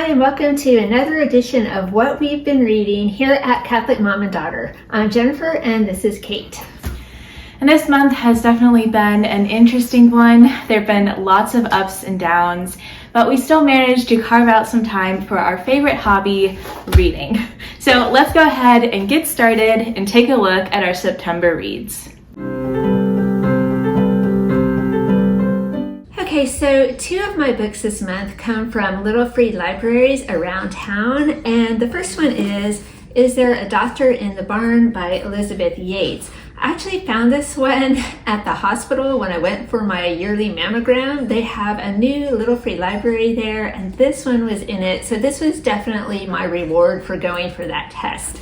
Hi, and welcome to another edition of What We've Been Reading here at Catholic Mom and Daughter. I'm Jennifer, and this is Kate. And this month has definitely been an interesting one. There have been lots of ups and downs, but we still managed to carve out some time for our favorite hobby, reading. So let's go ahead and get started and take a look at our September reads. Okay, so two of my books this month come from little free libraries around town, and the first one is There a Doctor in the Barn by Elizabeth Yates. I actually found this one at the hospital when I went for my yearly mammogram. They have a new little free library there, and this one was in it, so this was definitely my reward for going for that test.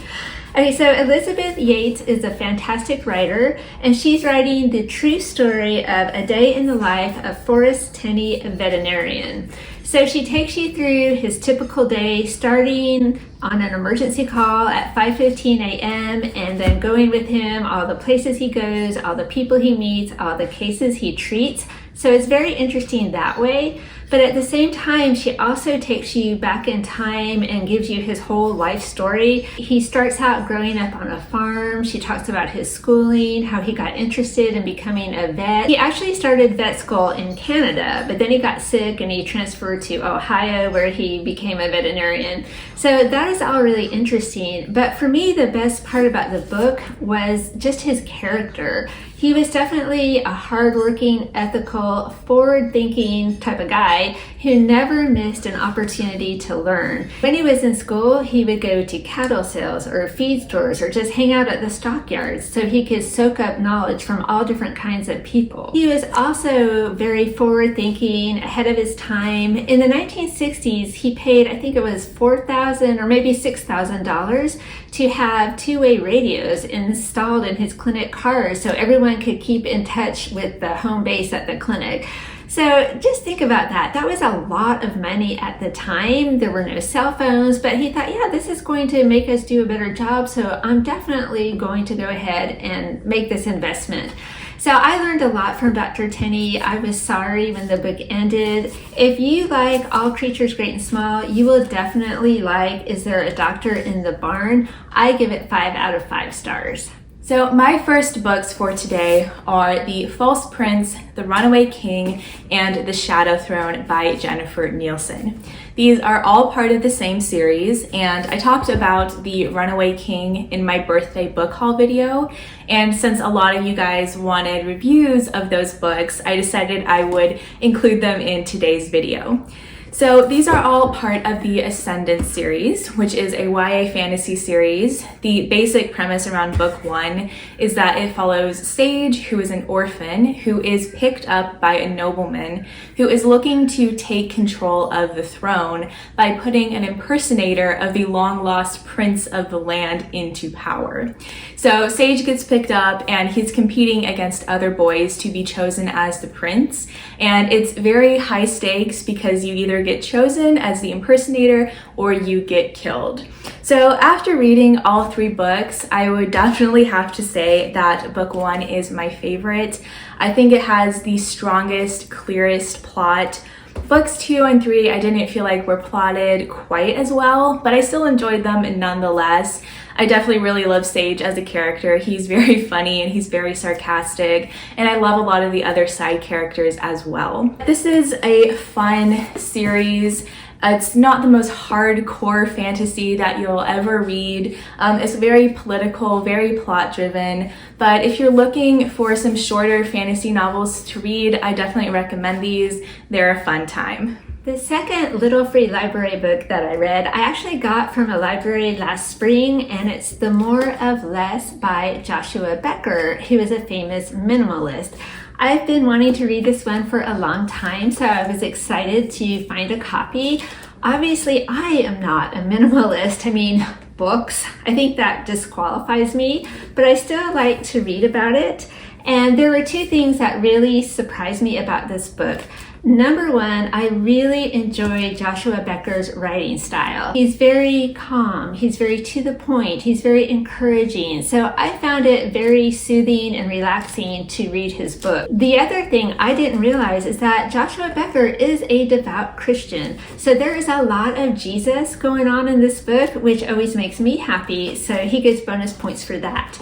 Okay, so Elizabeth Yates is a fantastic writer, and she's writing the true story of a day in the life of Forrest Tenney, a veterinarian. So she takes you through his typical day, starting on an emergency call at 5:15 a.m. and then going with him, all the places he goes, all the people he meets, all the cases he treats. So it's very interesting that way. But at the same time, she also takes you back in time and gives you his whole life story. He starts out growing up on a farm. She talks about his schooling, how he got interested in becoming a vet. He actually started vet school in Canada, but then he got sick and he transferred to Ohio where he became a veterinarian. So that is all really interesting. But for me, the best part about the book was just his character. He was definitely a hardworking, ethical, forward-thinking type of guy who never missed an opportunity to learn. When he was in school, he would go to cattle sales or feed stores or just hang out at the stockyards so he could soak up knowledge from all different kinds of people. He was also very forward-thinking, ahead of his time. In the 1960s, he paid, I think it was $4,000 or maybe $6,000 to have two-way radios installed in his clinic cars so everyone could keep in touch with the home base at the clinic. So just think about that. That was a lot of money at the time. There were no cell phones, but he thought, yeah, this is going to make us do a better job, so I'm definitely going to go ahead and make this investment. So I learned a lot from Dr. Tenney. I was sorry when the book ended. If you like All Creatures Great and Small, you will definitely like Is There a Doctor in the Barn? I give it 5 out of 5 stars. So my first books for today are The False Prince, The Runaway King, and The Shadow Throne by Jennifer Nielsen. These are all part of the same series, and I talked about The Runaway King in my birthday book haul video, and since a lot of you guys wanted reviews of those books, I decided I would include them in today's video. So these are all part of the Ascendant series, which is a YA fantasy series. The basic premise around book one is that it follows Sage, who is an orphan, who is picked up by a nobleman who is looking to take control of the throne by putting an impersonator of the long-lost prince of the land into power. So Sage gets picked up and he's competing against other boys to be chosen as the prince. And it's very high stakes because you either get chosen as the impersonator or you get killed. So after reading all 3 books, I would definitely have to say that book 1 is my favorite. I think it has the strongest, clearest plot. Books 2 and 3 I didn't feel like were plotted quite as well, but I still enjoyed them nonetheless. I definitely really love Sage as a character. He's very funny and he's very sarcastic, and I love a lot of the other side characters as well. This is a fun series. It's not the most hardcore fantasy that you'll ever read. It's very political, very plot driven, but if you're looking for some shorter fantasy novels to read, I definitely recommend these. They're a fun time. The second little free library book that I read, I actually got from a library last spring, and it's The More of Less by Joshua Becker, who is a famous minimalist. I've been wanting to read this one for a long time, so I was excited to find a copy. Obviously, I am not a minimalist. I mean, books, I think that disqualifies me, but I still like to read about it. And there were 2 things that really surprised me about this book. Number one, I really enjoy Joshua Becker's writing style. He's very calm, he's very to the point, he's very encouraging. So I found it very soothing and relaxing to read his book. The other thing I didn't realize is that Joshua Becker is a devout Christian. So there is a lot of Jesus going on in this book, which always makes me happy. So he gets bonus points for that.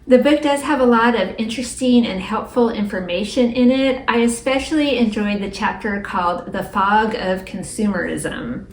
The book does have a lot of interesting and helpful information in it. I especially enjoyed the chapter called The Fog of Consumerism.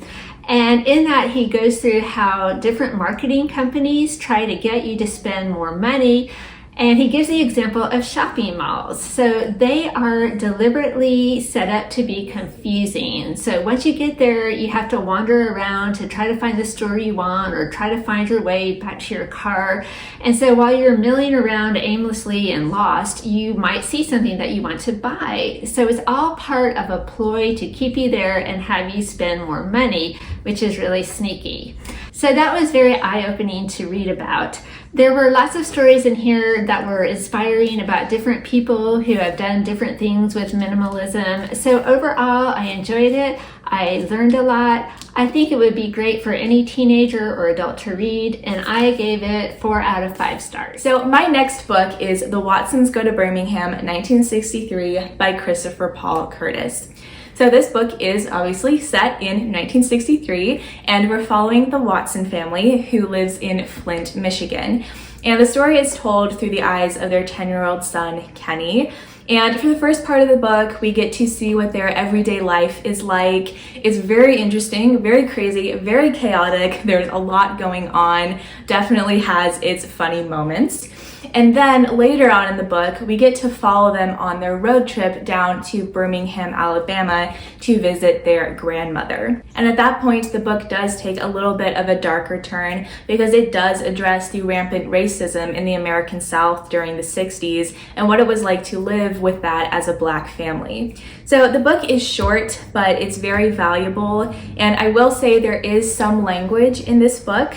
And in that, he goes through how different marketing companies try to get you to spend more money. And he gives the example of shopping malls. So they are deliberately set up to be confusing. So once you get there, you have to wander around to try to find the store you want or try to find your way back to your car. And so while you're milling around aimlessly and lost, you might see something that you want to buy. So it's all part of a ploy to keep you there and have you spend more money, which is really sneaky. So that was very eye-opening to read about. There were lots of stories in here that were inspiring about different people who have done different things with minimalism. So overall, I enjoyed it. I learned a lot. I think it would be great for any teenager or adult to read, and I gave it 4 out of 5 stars. So my next book is The Watsons Go to Birmingham, 1963 by Christopher Paul Curtis. So this book is obviously set in 1963, and we're following the Watson family who lives in Flint, Michigan. And the story is told through the eyes of their 10-year-old son, Kenny. And for the first part of the book, we get to see what their everyday life is like. It's very interesting, very crazy, very chaotic. There's a lot going on, definitely has its funny moments. And then later on in the book, we get to follow them on their road trip down to Birmingham, Alabama to visit their grandmother. And at that point, the book does take a little bit of a darker turn because it does address the rampant racism in the American South during the 60s and what it was like to live with that as a Black family. So the book is short, but it's very valuable. And I will say there is some language in this book.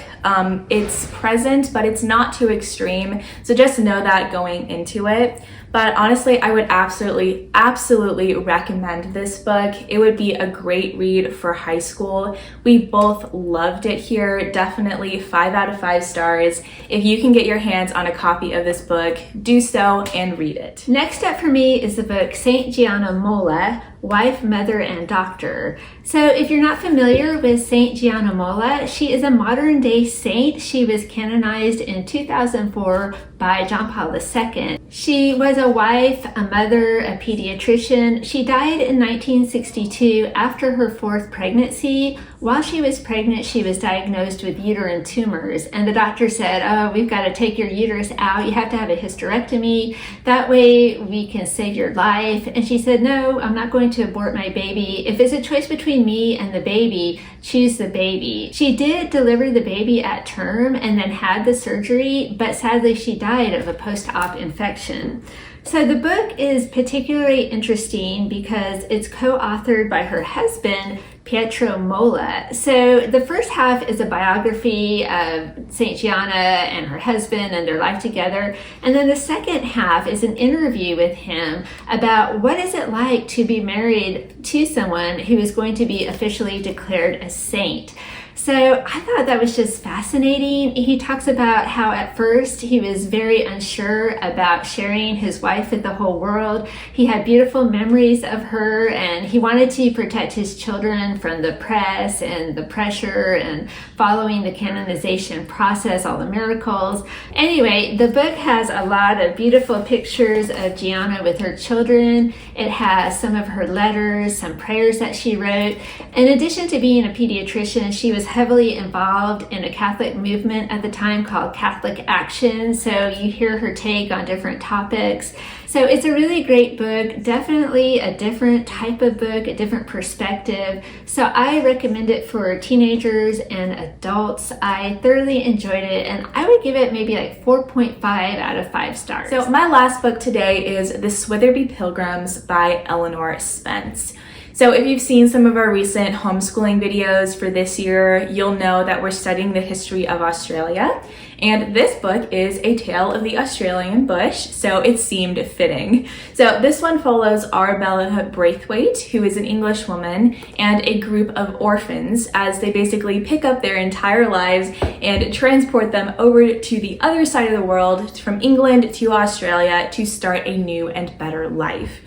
It's present, but it's not too extreme. So just know that going into it. But honestly, I would absolutely recommend this book. It would be a great read for high school. We both loved it here. Definitely 5 out of 5 stars. If you can get your hands on a copy of this book, do so and read it. Next up for me is the book Saint Giana Mola, Wife, Mother, and Doctor. So if you're not familiar with Saint Giana Mola, she is a modern day saint. She was canonized in 2004 by John Paul II. She was a wife, a mother, a pediatrician. She died in 1962 after her 4th pregnancy. While she was pregnant, she was diagnosed with uterine tumors, and the doctor said, "Oh, we've got to take your uterus out. You have to have a hysterectomy. That way we can save your life." And she said, "No, I'm not going to abort my baby. If it's a choice between me and the baby, choose the baby." She did deliver the baby at term and then had the surgery, but sadly she died of a post-op infection. So the book is particularly interesting because it's co-authored by her husband, Pietro Mola. So the first half is a biography of Saint Giana and her husband and their life together. And then the second half is an interview with him about what is it like to be married to someone who is going to be officially declared a saint. So I thought that was just fascinating. He talks about how at first he was very unsure about sharing his wife with the whole world. He had beautiful memories of her and he wanted to protect his children from the press and the pressure and following the canonization process, all the miracles. Anyway, the book has a lot of beautiful pictures of Giana with her children. It has some of her letters, some prayers that she wrote. In addition to being a pediatrician, she was heavily involved in a Catholic movement at the time called Catholic Action, so you hear her take on different topics. So it's a really great book, definitely a different type of book, a different perspective. So I recommend it for teenagers and adults. I thoroughly enjoyed it, and I would give it maybe like 4.5 out of 5 stars. So my last book today is The Squary Pilgrims by Eleanor Spence. So if you've seen some of our recent homeschooling videos for this year, you'll know that we're studying the history of Australia. And this book is a tale of the Australian bush, so it seemed fitting. So this one follows Arabella Braithwaite, who is an English woman, and a group of orphans as they basically pick up their entire lives and transport them over to the other side of the world, from England to Australia, to start a new and better life.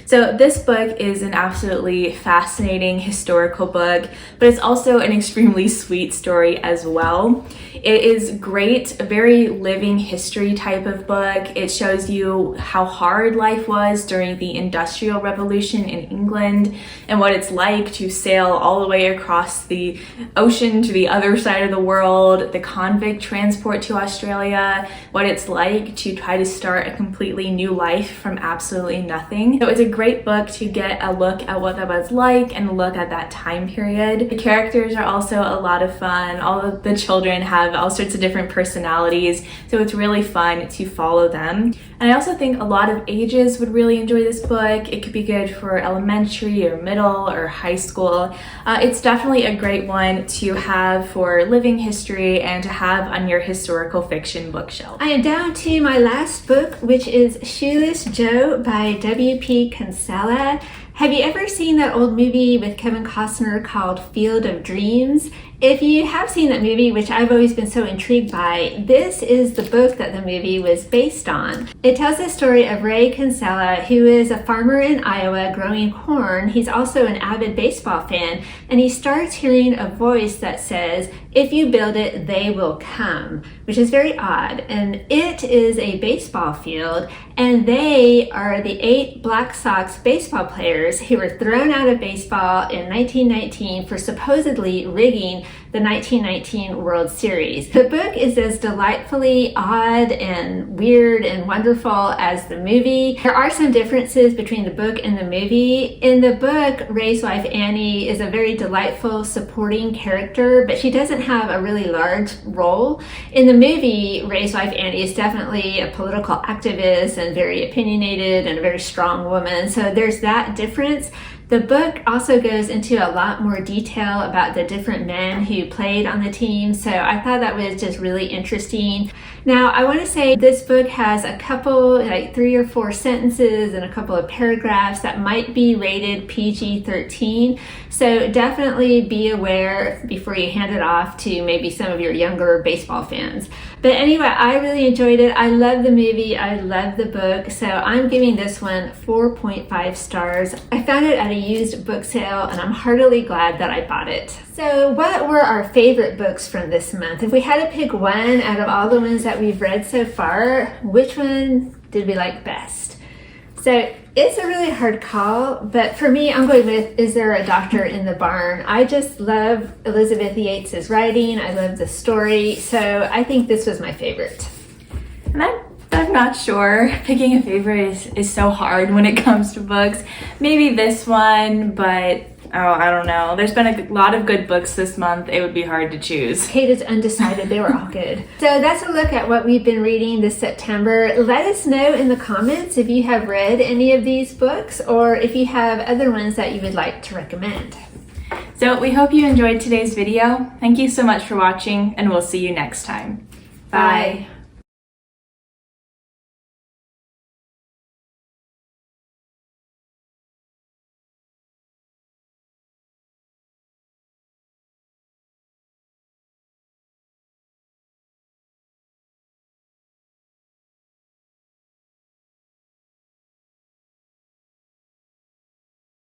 So this book is an absolutely fascinating historical book, but it's also an extremely sweet story as well. It is great, a very living history type of book. It shows you how hard life was during the Industrial Revolution in England and what it's like to sail all the way across the ocean to the other side of the world, the convict transport to Australia, what it's like to try to start a completely new life from absolutely nothing. So it's a great book to get a look at what that was like and look at that time period. The characters are also a lot of fun. All of the children have all sorts of different personalities, so it's really fun to follow them. And I also think a lot of ages would really enjoy this book. It could be good for elementary or middle or high school. It's definitely a great one to have for living history and to have on your historical fiction bookshelf. I am down to my last book, which is Shoeless Joe by W.P. Kinsella. Have you ever seen that old movie with Kevin Costner called Field of Dreams? If you have seen that movie, which I've always been so intrigued by, this is the book that the movie was based on. It tells the story of Ray Kinsella, who is a farmer in Iowa growing corn. He's also an avid baseball fan, and he starts hearing a voice that says, "If you build it, they will come," which is very odd. And it is a baseball field, and they are the 8 Black Sox baseball players who were thrown out of baseball in 1919 for supposedly rigging the 1919 World Series. The book is as delightfully odd and weird and wonderful as the movie. There are some differences between the book and the movie. In the book, Ray's wife Annie is a very delightful supporting character, but she doesn't have a really large role. In the movie, Ray's wife Annie is definitely a political activist and very opinionated and a very strong woman, so there's that difference. The book also goes into a lot more detail about the different men who played on the team, so I thought that was just really interesting. Now, I want to say this book has a couple, like 3 or 4 sentences and a couple of paragraphs that might be rated PG-13, so definitely be aware before you hand it off to maybe some of your younger baseball fans. But anyway, I really enjoyed it. I love the movie. I love the book. So I'm giving this one 4.5 stars. I found it at a used book sale, and I'm heartily glad that I bought it. So what were our favorite books from this month? If we had to pick one out of all the ones that we've read so far, which one did we like best? So it's a really hard call, but for me, I'm going with Is There a Doctor in the Barn? I just love Elizabeth Yates's writing. I love the story, so I think this was my favorite. And I'm not sure. Picking a favorite is so hard when it comes to books. Maybe this one, but I don't know. There's been a lot of good books this month. It would be hard to choose. Kate is undecided. They were all good. So that's a look at what we've been reading this September. Let us know in the comments if you have read any of these books or if you have other ones that you would like to recommend. So we hope you enjoyed today's video. Thank you so much for watching, and we'll see you next time. Bye.